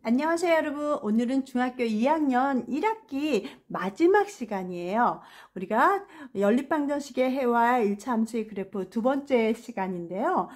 안녕하세요 여러분. 오늘은 중학교 2학년 1학기 마지막 시간이에요. 우리가 연립방정식의 해와 1차 함수의 그래프 두 번째 시간인데요.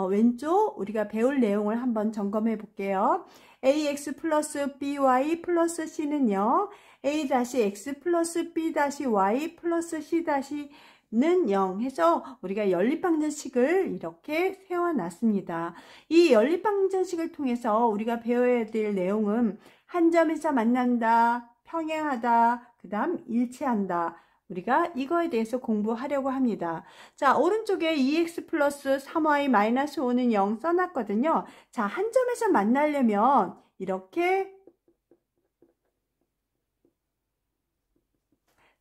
왼쪽 우리가 배울 내용을 한번 점검해 볼게요. ax 플러스 by 플러스 c는요. a-x 플러스 b-y 플러스 c-는 0 해서 우리가 연립방정식을 이렇게 세워놨습니다. 이 연립방정식을 통해서 우리가 배워야 될 내용은 한 점에서 만난다, 평행하다, 그 다음 일치한다. 우리가 이거에 대해서 공부하려고 합니다. 자, 오른쪽에 2x 플러스 3y 마이너스 5는 0 써놨거든요. 자, 한 점에서 만나려면 이렇게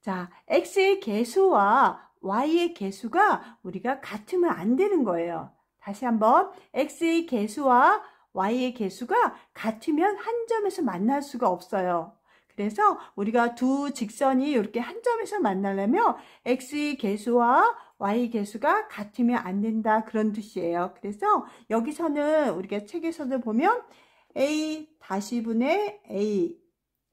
자, x의 개수와 y의 개수가 우리가 같으면 안 되는 거예요. 다시 한번 x의 개수와 y의 개수가 같으면 한 점에서 만날 수가 없어요. 그래서 우리가 두 직선이 이렇게 한 점에서 만나려면 x의 개수와 y의 개수가 같으면 안 된다 그런 뜻이에요. 그래서 여기서는 우리가 책에서도 보면 a-분의 a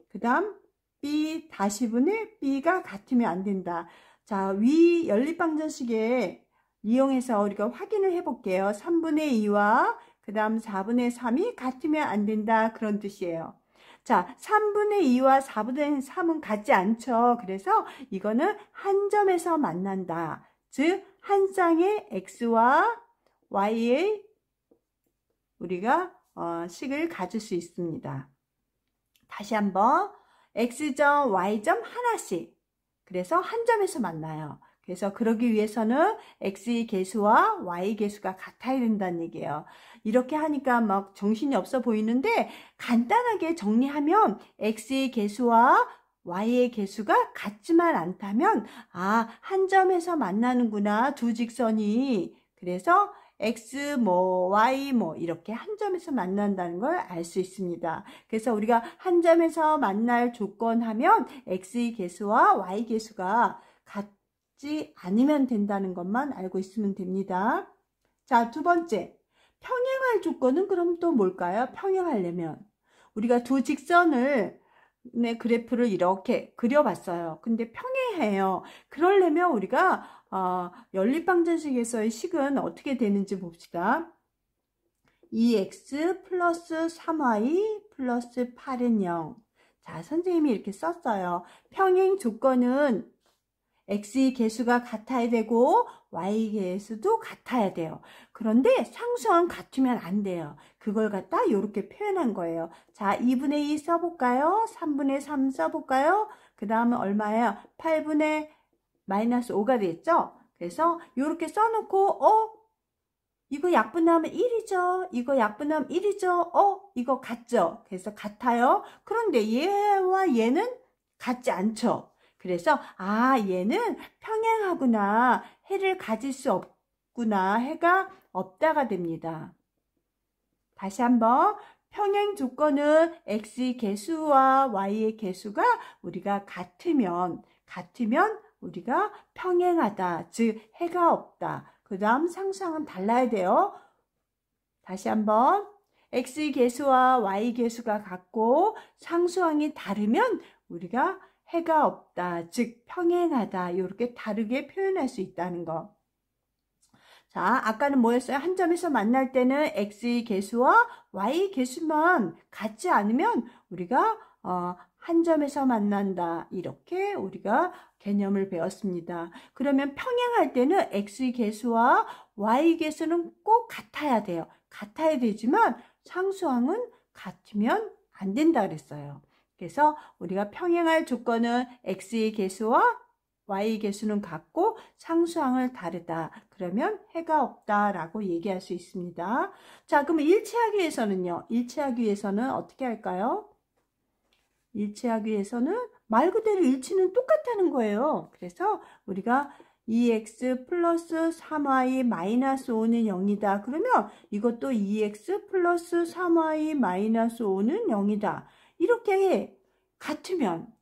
그 다음 b-분의 b가 같으면 안 된다. 자, 위 연립방정식에 이용해서 우리가 확인을 해 볼게요. 3분의 2와 그 다음 4분의 3이 같으면 안 된다 그런 뜻이에요. 자, 3분의 2와 4분의 3은 같지 않죠. 그래서 이거는 한 점에서 만난다. 즉, 한 쌍의 x와 y의 우리가 식을 가질 수 있습니다. 다시 한번 x점, y점 하나씩. 그래서 한 점에서 만나요. 그래서 그러기 위해서는 x의 개수와 y의 개수가 같아야 된다는 얘기예요. 이렇게 하니까 막 정신이 없어 보이는데 간단하게 정리하면 x의 개수와 y의 개수가 같지만 않다면 한 점에서 만나는구나. 두 직선이. 그래서 x y 이렇게 한 점에서 만난다는 걸 알 수 있습니다. 그래서 우리가 한 점에서 만날 조건 하면 x의 개수와 y 개수가 같지 않으면 된다는 것만 알고 있으면 됩니다. 자, 두 번째. 평행할 조건은 그럼 또 뭘까요? 평행하려면 우리가 두 직선을 그래프를 이렇게 그려봤어요. 근데 평행해요. 그러려면 우리가 연립방정식에서의 식은 어떻게 되는지 봅시다. 2x 플러스 3y 플러스 8은 0. 자, 선생님이 이렇게 썼어요. 평행 조건은 x의 개수가 같아야 되고 y의 개수도 같아야 돼요. 그런데 상수항 같으면 안 돼요. 그걸 갖다 이렇게 표현한 거예요. 자, 2분의 2 써볼까요? 3분의 3 써볼까요? 그 다음에 얼마예요? 8분의 마이너스 5가 됐죠? 그래서 이렇게 써놓고 이거 약분하면 1이죠. 이거 약분하면 1이죠. 이거 같죠? 그래서 같아요. 그런데 얘와 얘는 같지 않죠? 그래서 얘는 평행하구나. 해를 가질 수 없구나. 해가 없다가 됩니다. 다시 한번 평행 조건은 x의 개수와 y의 개수가 우리가 같으면 우리가 평행하다. 즉 해가 없다. 그 다음 상수항은 달라야 돼요. 다시 한번 x의 개수와 y의 개수가 같고 상수항이 다르면 우리가 해가 없다. 즉 평행하다. 이렇게 다르게 표현할 수 있다는 거. 자, 아까는 뭐였어요? 한 점에서 만날 때는 x의 개수와 y의 개수만 같지 않으면 우리가 한 점에서 만난다. 이렇게 우리가 개념을 배웠습니다. 그러면 평행할 때는 x의 개수와 y의 개수는 꼭 같아야 돼요. 같아야 되지만 상수항은 같으면 안 된다 그랬어요. 그래서 우리가 평행할 조건은 x의 개수와 y의 개수는 같고 상수항을 다르다. 그러면 해가 없다라고 얘기할 수 있습니다. 자, 그러면 일치하기 위해서는요. 일치하기 위해서는 어떻게 할까요? 일치하기 위해서는 말 그대로 일치는 똑같다는 거예요. 그래서 우리가 2x 플러스 3y 마이너스 5는 0이다. 그러면 이것도 2x 플러스 3y 마이너스 5는 0이다. 이렇게 같으면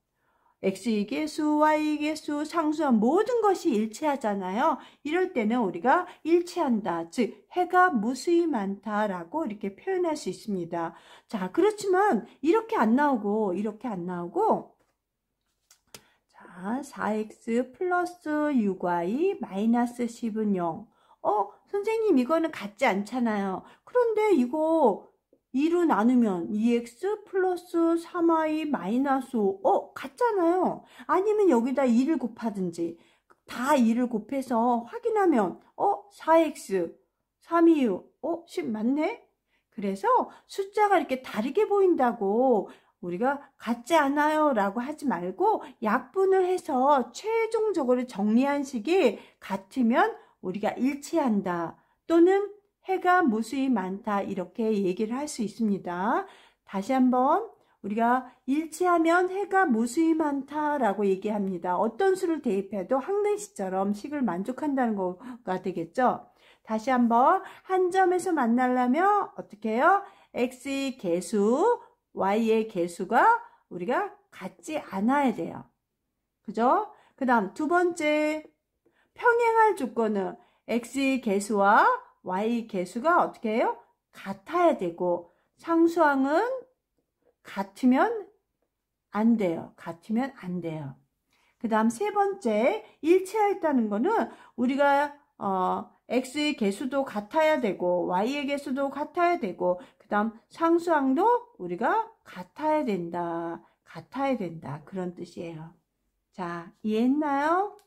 X계수, Y계수, 상수한 모든 것이 일치하잖아요. 이럴 때는 우리가 일치한다, 즉 해가 무수히 많다라고 이렇게 표현할 수 있습니다. 자, 그렇지만 이렇게 안 나오고 이렇게 안 나오고, 자, 4x 플러스 6y 마이너스 10은 0. 선생님 이거는 같지 않잖아요. 그런데 이거 2로 나누면 2x 플러스 3y 마이너스 5. 같잖아요. 아니면 여기다 2를 곱하든지, 다 2를 곱해서 확인하면 4x 326 10 맞네? 그래서 숫자가 이렇게 다르게 보인다고 우리가 같지 않아요 라고 하지 말고 약분을 해서 최종적으로 정리한 식이 같으면 우리가 일치한다, 또는 해가 무수히 많다, 이렇게 얘기를 할 수 있습니다. 다시 한번, 우리가 일치하면 해가 무수히 많다라고 얘기합니다. 어떤 수를 대입해도 항등식처럼 식을 만족한다는 거가 되겠죠. 다시 한번, 한 점에서 만나려면 어떻게 해요? x의 개수, y의 개수가 우리가 같지 않아야 돼요. 그죠? 그 다음 두 번째, 평행할 조건은 x의 개수와 y 개수가 어떻게 해요? 같아야 되고, 상수항은 같으면 안 돼요. 같으면 안 돼요. 그 다음 세 번째, 일치하였다는 거는 우리가 x의 개수도 같아야 되고 y의 개수도 같아야 되고, 그 다음 상수항도 우리가 같아야 된다. 같아야 된다. 그런 뜻이에요. 자, 이해했나요?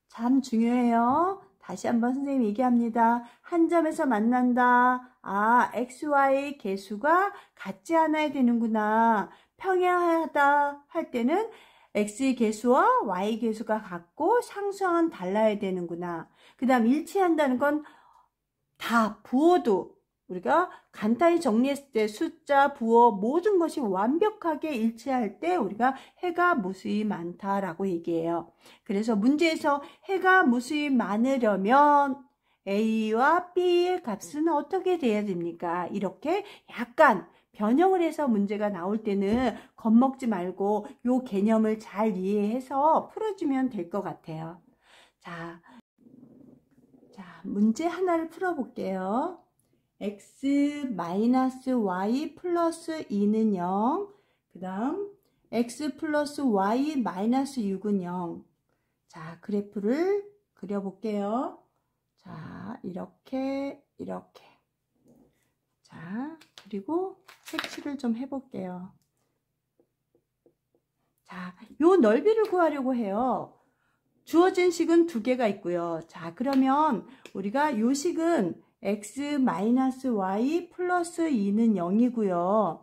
참 중요해요. 다시 한번 선생님이 얘기합니다. 한 점에서 만난다. x, y 개수가 같지 않아야 되는구나. 평행하다 할 때는 x의 개수와 y 개수가 같고 상수항은 달라야 되는구나. 그 다음 일치한다는 건 다 부호도 우리가 간단히 정리했을 때 숫자, 부호 모든 것이 완벽하게 일치할 때 우리가 해가 무수히 많다라고 얘기해요. 그래서 문제에서 해가 무수히 많으려면 A와 B의 값은 어떻게 돼야 됩니까? 이렇게 약간 변형을 해서 문제가 나올 때는 겁먹지 말고 요 개념을 잘 이해해서 풀어주면 될 것 같아요. 자, 문제 하나를 풀어볼게요. x-y 플러스 2는 0. 그 다음 x 플러스 y 마이너스 6은 0. 자, 그래프를 그려볼게요. 자, 이렇게. 자, 그리고 색칠을 좀 해볼게요. 자, 요 넓이를 구하려고 해요. 주어진 식은 두 개가 있고요. 자, 그러면 우리가 요 식은 x-y 플러스 2는 0이고요.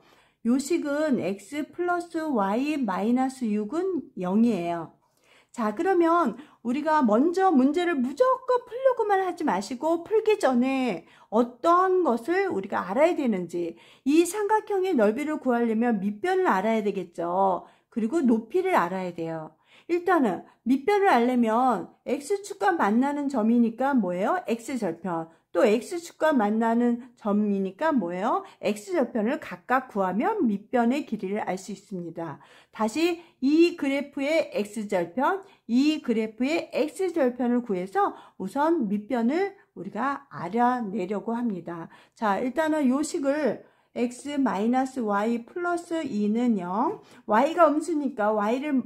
요 식은 x 플러스 y 마이너스 6은 0이에요. 자, 그러면 우리가 먼저 문제를 무조건 풀려고만 하지 마시고 풀기 전에 어떠한 것을 우리가 알아야 되는지, 이 삼각형의 넓이를 구하려면 밑변을 알아야 되겠죠. 그리고 높이를 알아야 돼요. 일단은 밑변을 알려면 x축과 만나는 점이니까 뭐예요? x절편. 또 x축과 만나는 점이니까 뭐예요? x절편을 각각 구하면 밑변의 길이를 알 수 있습니다. 다시 이 그래프의 x절편, 이 그래프의 x절편을 구해서 우선 밑변을 우리가 알아내려고 합니다. 자, 일단은 요 식을 x-y 플러스 2는 0, y가 음수니까 y를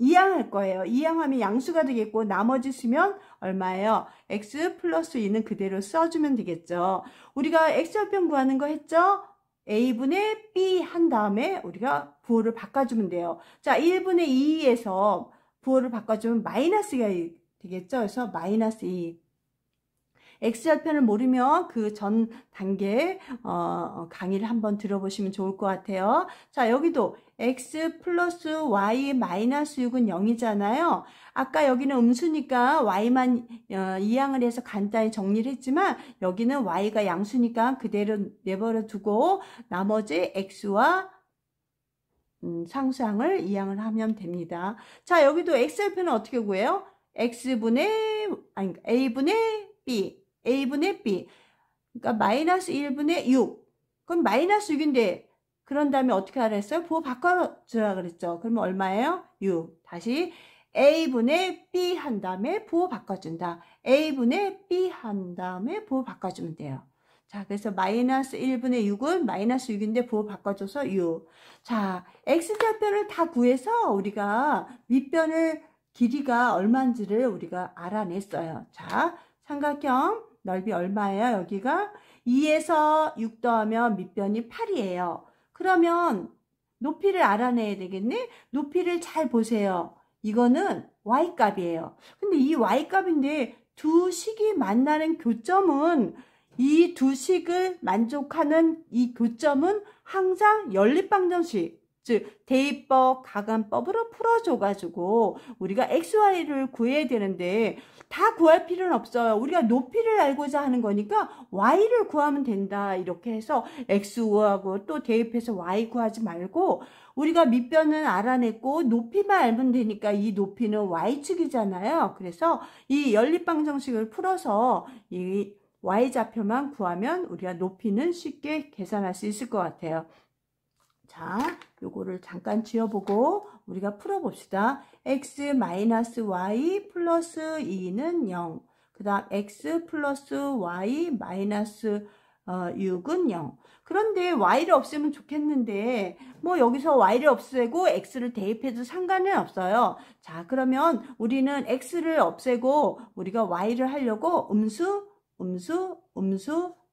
이항할 거예요. 이항하면 양수가 되겠고 나머지 수면 얼마예요? x 플러스 2는 그대로 써주면 되겠죠. 우리가 x절편 구하는 거 했죠? a분의 b 한 다음에 우리가 부호를 바꿔주면 돼요. 자, 1분의 2에서 부호를 바꿔주면 마이너스가 되겠죠. 그래서 마이너스 2. x절편을 모르면 그 전 단계 강의를 한번 들어보시면 좋을 것 같아요. 자, 여기도 x 플러스 y 마이너스 6은 0이잖아요. 아까 여기는 음수니까 y만 이항을 해서 간단히 정리를 했지만 여기는 y가 양수니까 그대로 내버려 두고 나머지 x와 상수항을 이항을 하면 됩니다. 자, 여기도 x절편은 어떻게 구해요? a분의 b, a분의 b. 그러니까 마이너스 1분의 6. 그럼 마이너스 6인데 그런 다음에 어떻게 하라 했어요? 부호 바꿔주라 그랬죠. 그러면 얼마예요? 6. 다시 A분의 B 한 다음에 부호 바꿔준다. A분의 B 한 다음에 부호 바꿔주면 돼요. 자, 그래서 마이너스 1분의 6은 마이너스 6인데 부호 바꿔줘서 6. 자, X좌표를 다 구해서 우리가 밑변을 길이가 얼마인지를 우리가 알아냈어요. 자, 삼각형 넓이 얼마예요? 여기가 2에서 6 더하면 밑변이 8이에요. 그러면 높이를 알아내야 되겠네? 높이를 잘 보세요. 이거는 y값이에요. 근데 이 y값인데 두 식이 만나는 교점은 이 두 식을 만족하는 이 교점은 항상 연립방정식, 즉 대입법, 가간법으로 풀어줘가지고 우리가 xy를 구해야 되는데 다 구할 필요는 없어요. 우리가 높이를 알고자 하는 거니까 y를 구하면 된다. 이렇게 해서 x 구하고 또 대입해서 y 구하지 말고 우리가 밑변은 알아냈고 높이만 알면 되니까 이 높이는 y축이잖아요. 그래서 이 연립방정식을 풀어서 이 y좌표만 구하면 우리가 높이는 쉽게 계산할 수 있을 것 같아요. 자, 요거를 잠깐 지워보고 우리가 풀어봅시다. x-y 플러스 2는 0. 그 다음 x 플러스 y 마이너스 6은 0. 그런데 y를 없애면 좋겠는데 뭐 여기서 y를 없애고 x를 대입해도 상관은 없어요. 자, 그러면 우리는 x를 없애고 우리가 y를 하려고 음수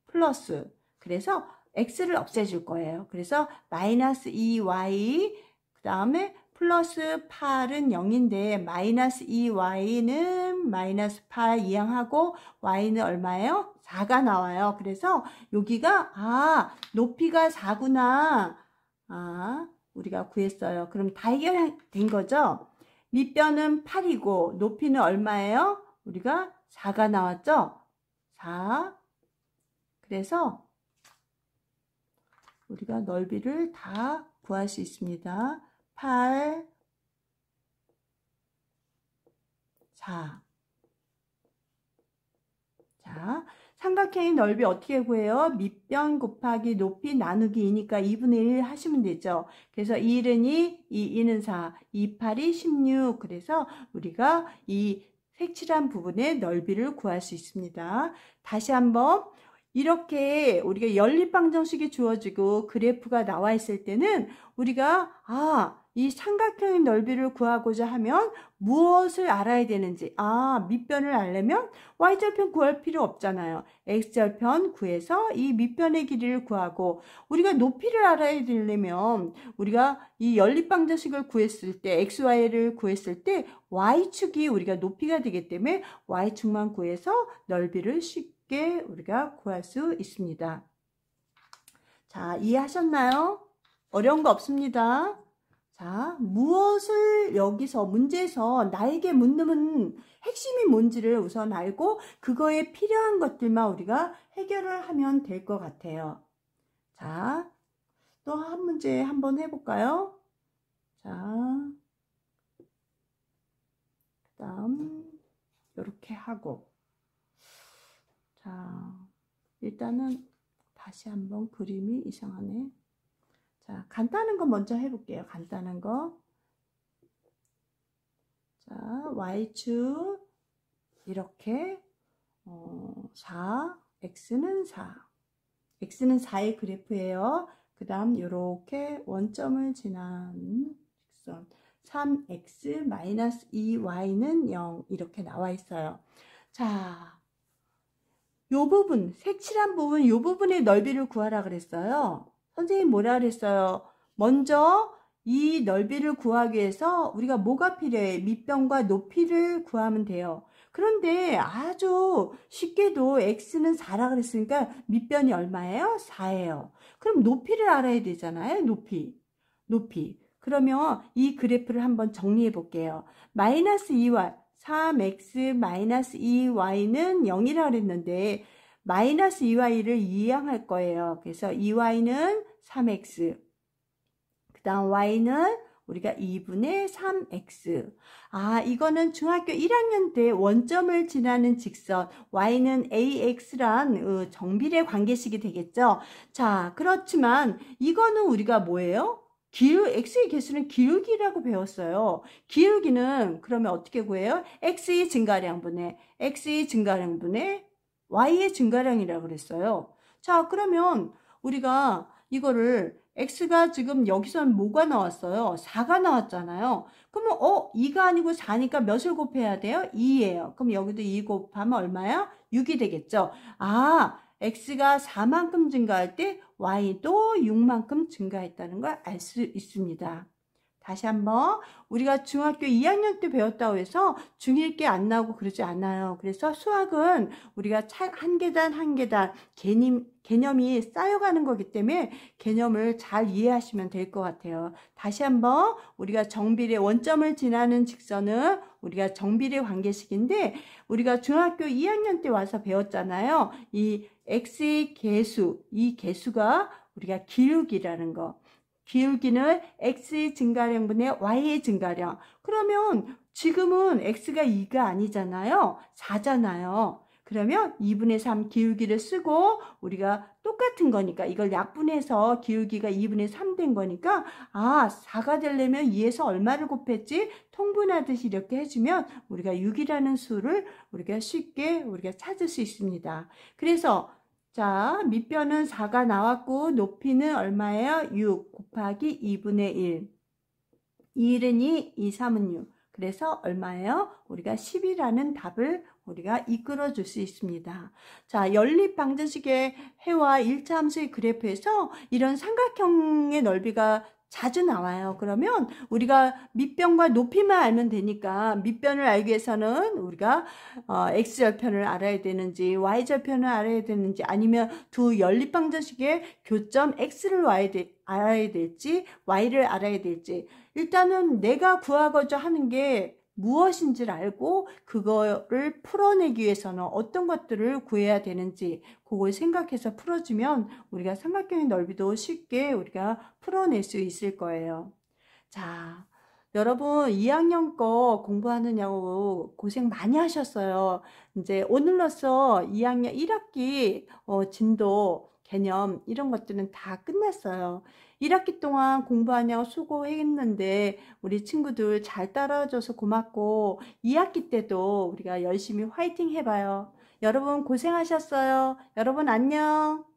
플러스. 그래서 x를 없애줄 거예요. 그래서 마이너스 2y 그 다음에 플러스 8은 0인데 마이너스 2y는 마이너스 8 이항하고 y는 얼마예요? 4가 나와요. 그래서 여기가 높이가 4구나. 우리가 구했어요. 그럼 다 해결된 거죠? 밑변은 8이고 높이는 얼마예요? 우리가 4가 나왔죠? 4. 그래서 우리가 넓이를 다 구할 수 있습니다. 8, 4. 자, 삼각형의 넓이 어떻게 구해요? 밑변 곱하기 높이 나누기 2니까 2분의 1 하시면 되죠. 그래서 2는 2, 2는 4, 2, 8이 16. 그래서 우리가 이 색칠한 부분의 넓이를 구할 수 있습니다. 다시 한번 이렇게 우리가 연립방정식이 주어지고 그래프가 나와 있을 때는 우리가 이 삼각형의 넓이를 구하고자 하면 무엇을 알아야 되는지 밑변을 알려면 y절편 구할 필요 없잖아요. x절편 구해서 이 밑변의 길이를 구하고 우리가 높이를 알아야 되려면 우리가 이 연립방정식을 구했을 때 xy를 구했을 때 y축이 우리가 높이가 되기 때문에 y축만 구해서 넓이를 쉽게 우리가 구할 수 있습니다. 자, 이해하셨나요? 어려운 거 없습니다. 자, 무엇을 여기서 문제에서 나에게 묻는 핵심이 뭔지를 우선 알고 그거에 필요한 것들만 우리가 해결을 하면 될 것 같아요. 자, 또 한 문제 한번 해볼까요? 자, 그 다음 이렇게 하고 자, 일단은 다시 한번 그림이 이상하네. 자, 간단한 거 먼저 해볼게요. 간단한 거. 자, y축 이렇게 4, x는 4. x는 4의 그래프예요. 그 다음 이렇게 원점을 지난 직선 3x-2y는 0 이렇게 나와 있어요. 자, 요 부분, 색칠한 부분, 요 부분의 넓이를 구하라 그랬어요. 선생님 뭐라 그랬어요? 먼저 이 넓이를 구하기 위해서 우리가 뭐가 필요해? 밑변과 높이를 구하면 돼요. 그런데 아주 쉽게도 x는 4라 그랬으니까 밑변이 얼마예요? 4예요. 그럼 높이를 알아야 되잖아요. 높이. 그러면 이 그래프를 한번 정리해 볼게요. 마이너스 2y, 3x-2y는 0이라 그랬는데 마이너스 2y를 이항할 거예요. 그래서 2y는 3x, 그 다음 y는 우리가 2분의 3x. 아, 이거는 중학교 1학년 때 원점을 지나는 직선 y는 ax란 정비례 관계식이 되겠죠. 자, 그렇지만 이거는 우리가 뭐예요? x의 개수는 기울기라고 배웠어요. 기울기는 그러면 어떻게 구해요? x의 증가량분의 y의 증가량이라고 그랬어요. 자, 그러면 우리가 이거를 x가 지금 여기서는 뭐가 나왔어요? 4가 나왔잖아요. 그러면 2가 아니고 4니까 몇을 곱해야 돼요? 2예요. 그럼 여기도 2 곱하면 얼마야? 6이 되겠죠. 아, x가 4만큼 증가할 때 y도 6만큼 증가했다는 걸 알 수 있습니다. 다시 한번 우리가 중학교 2학년 때 배웠다고 해서 중1 게 안 나오고 그러지 않아요. 그래서 수학은 우리가 한 계단 한 계단 개념이 쌓여가는 거기 때문에 개념을 잘 이해하시면 될 것 같아요. 다시 한번 우리가 정비례 원점을 지나는 직선은 우리가 정비례 관계식인데 우리가 중학교 2학년 때 와서 배웠잖아요. 이 x의 개수, 이 개수가 우리가 기울기라는 거. 기울기는 x의 증가량분의 y의 증가량. 그러면 지금은 x가 2가 아니잖아요. 4잖아요. 그러면 2분의 3 기울기를 쓰고 우리가 똑같은 거니까 이걸 약분해서 기울기가 2분의 3 된 거니까 4가 되려면 2에서 얼마를 곱했지? 통분하듯이 이렇게 해주면 우리가 6이라는 수를 우리가 쉽게 찾을 수 있습니다. 그래서 자, 밑변은 4가 나왔고 높이는 얼마예요? 6 곱하기 2분의 1. 2는 2, 2, 3은 6. 그래서 얼마예요? 우리가 10이라는 답을 우리가 이끌어 줄 수 있습니다. 자, 연립방정식의 해와 1차 함수의 그래프에서 이런 삼각형의 넓이가 자주 나와요. 그러면 우리가 밑변과 높이만 알면 되니까 밑변을 알기 위해서는 우리가 x절편을 알아야 되는지 y절편을 알아야 되는지 아니면 두 연립방정식의 교점 x를 알아야 될지 y를 알아야 될지 일단은 내가 구하고자 하는 게 무엇인지를 알고 그거를 풀어내기 위해서는 어떤 것들을 구해야 되는지 그걸 생각해서 풀어주면 우리가 삼각형의 넓이도 쉽게 우리가 풀어낼 수 있을 거예요. 자, 여러분 2학년 거 공부하느냐고 고생 많이 하셨어요. 이제 오늘로써 2학년 1학기 진도 개념 이런 것들은 다 끝났어요. 1학기 동안 공부하냐고 수고했는데 우리 친구들 잘 따라줘서 고맙고 2학기 때도 우리가 열심히 화이팅 해봐요. 여러분 고생하셨어요. 여러분 안녕.